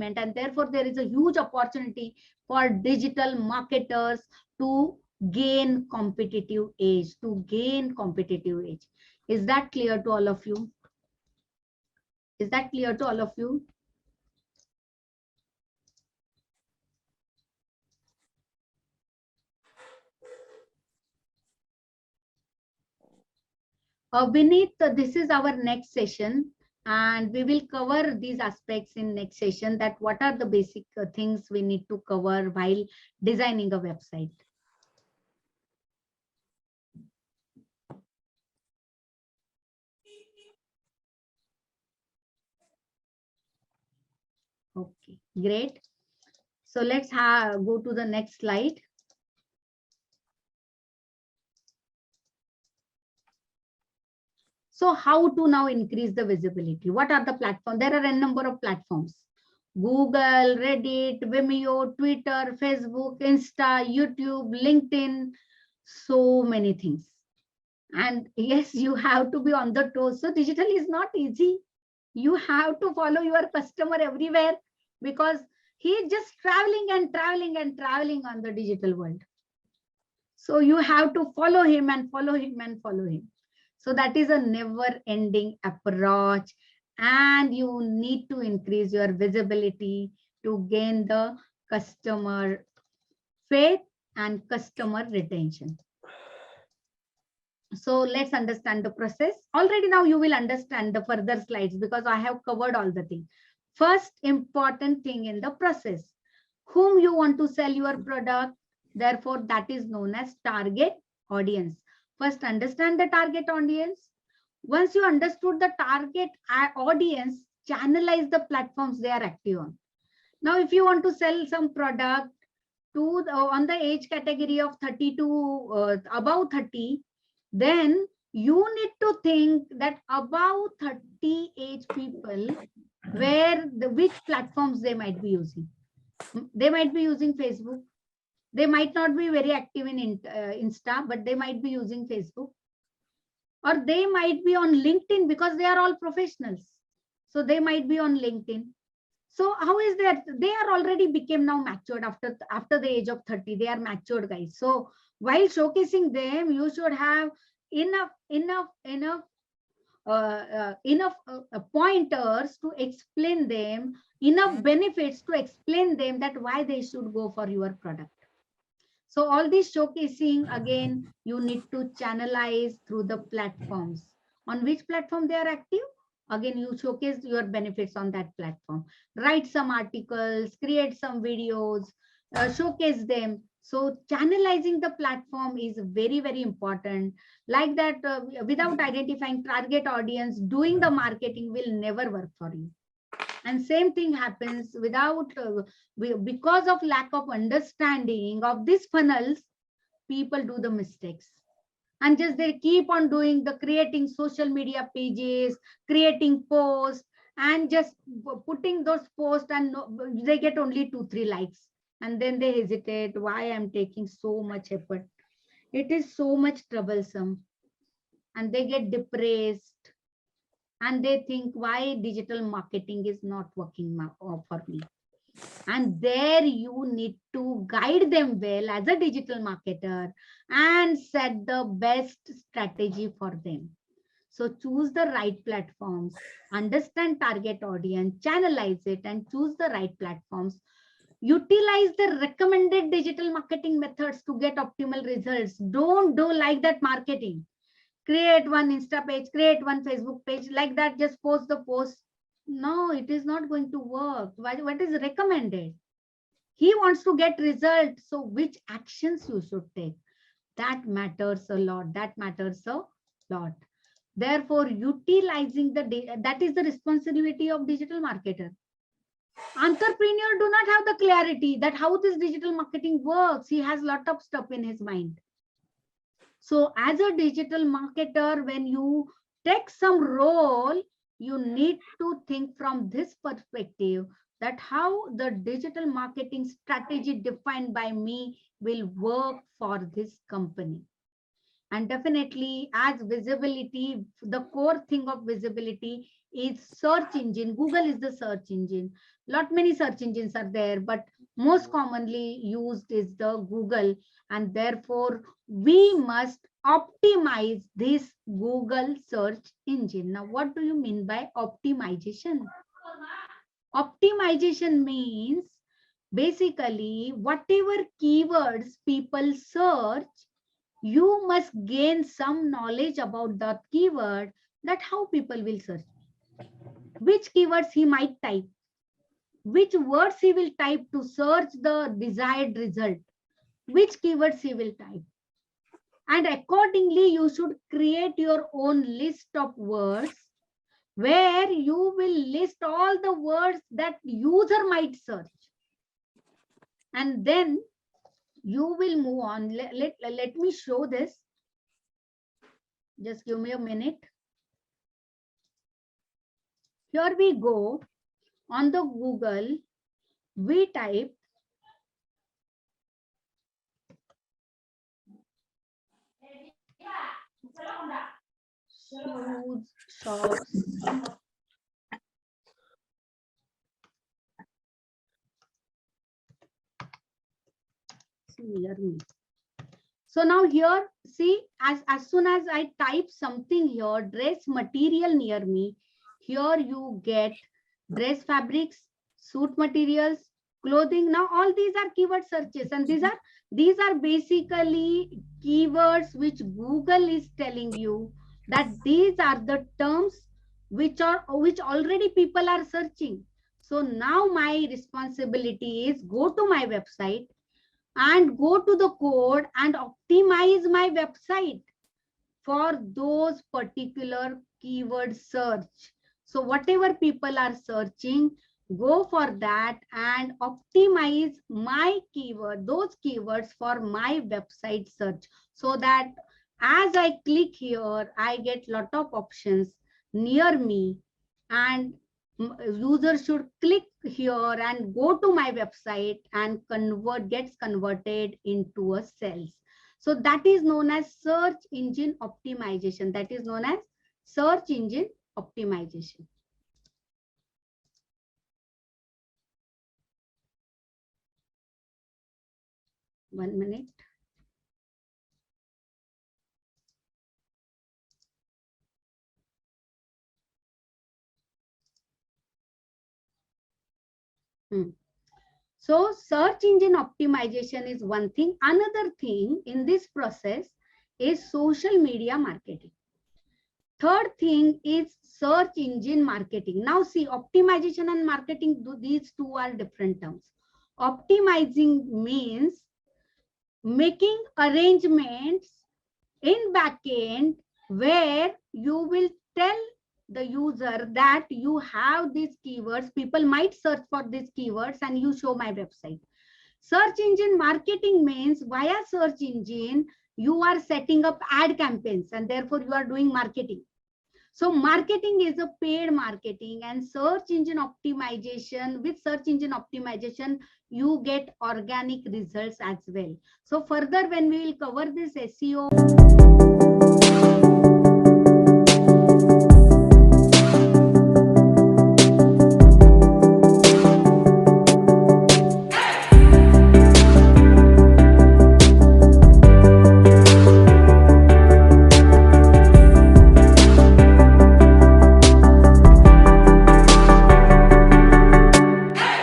environment, and therefore there is a huge opportunity for digital marketers to gain competitive edge, Is that clear to all of you? Is that clear to all of you? Vineet, this is our next session, and we will cover these aspects in next session, that what are the basic things we need to cover while designing a website. Okay, great. So let's go to the next slide. So how to now increase the visibility? What are the platforms? There are a number of platforms. Google, Reddit, Vimeo, Twitter, Facebook, Insta, YouTube, LinkedIn, so many things. And yes, you have to be on the toes. So digital is not easy. You have to follow your customer everywhere, because he is just traveling and traveling and traveling on the digital world. So you have to follow him and follow him and follow him. So that is a never ending approach, and you need to increase your visibility to gain the customer faith and customer retention. So let's understand the process. Already now you will understand the further slides, because I have covered all the things. First important thing in the process, whom you want to sell your product. Therefore, that is known as target audience. First, understand the target audience. Once you understood the target audience, channelize the platforms they are active on. Now, if you want to sell some product to on the age category of 30 to above 30, then you need to think that above 30 age people, which platforms they might be using. They might be using Facebook. They might not be very active in Insta, but they might be using Facebook. Or they might be on LinkedIn, because they are all professionals. So they might be on LinkedIn. So how is that? They are already became now matured after the age of 30. They are matured guys. So while showcasing them, you should have enough pointers to explain them, enough benefits to explain them that why they should go for your product. So all this showcasing, again, you need to channelize through the platforms. On which platform they are active? Again, you showcase your benefits on that platform. Write some articles, create some videos, showcase them. So channelizing the platform is very, very important. Like that, without identifying target audience, doing the marketing will never work for you. And same thing happens because of lack of understanding of these funnels, people do the mistakes. And just they keep on doing the creating social media pages, creating posts, and just putting those posts, and they get only 2-3 likes. And then they hesitate, why I'm taking so much effort. It is so much troublesome. And they get depressed. And they think, why digital marketing is not working for me. And there you need to guide them well as a digital marketer and set the best strategy for them. So choose the right platforms, understand target audience, channelize it, and choose the right platforms. Utilize the recommended digital marketing methods to get optimal results. Don't do like that marketing. Create one Insta page, create one Facebook page, like that, just post the post. No, it is not going to work. What is recommended? He wants to get results. So which actions you should take? That matters a lot. That matters a lot. Therefore, utilizing that is the responsibility of digital marketer. Entrepreneur do not have the clarity that how this digital marketing works. He has a lot of stuff in his mind. So as a digital marketer, when you take some role, you need to think from this perspective, that how the digital marketing strategy defined by me will work for this company. And definitely, as visibility, the core thing of visibility is search engine. Google is the search engine. Lot many search engines are there, but most commonly used is the Google, and therefore we must optimize this Google search engine. Now, what do you mean by optimization? Optimization means basically whatever keywords people search, you must gain some knowledge about that keyword, that how people will search, which keywords he might type, which words he will type to search the desired result, which keywords he will type. And accordingly, you should create your own list of words where you will list all the words that user might search. And then you will move on. Let me show this. Just give me a minute. Here we go. On the Google, we type shoes, shops. Near me. So now here, see, as soon as I type something here, dress material near me, here you get dress fabrics, suit materials, clothing. Now all these are keyword searches, and these are basically keywords which Google is telling you that these are the terms which already people are searching. So now my responsibility is go to my website and go to the code and optimize my website for those particular keyword search. So whatever people are searching, go for that and optimize my keyword, those keywords for my website search, so that as I click here, I get lot of options near me, and user should click here and go to my website and gets converted into a sales. So that is known as search engine optimization. That is known as search engine optimization. One minute. So search engine optimization is one thing. Another thing in this process is social media marketing. Third thing is search engine marketing. Now see, optimization and marketing, these two are different terms. Optimizing means making arrangements in backend where you will tell the user that you have these keywords, people might search for these keywords, and you show my website. Search engine marketing means via search engine, you are setting up ad campaigns and therefore you are doing marketing. So marketing is a paid marketing, and search engine optimization, with search engine optimization, you get organic results as well. So further, when we will cover this SEO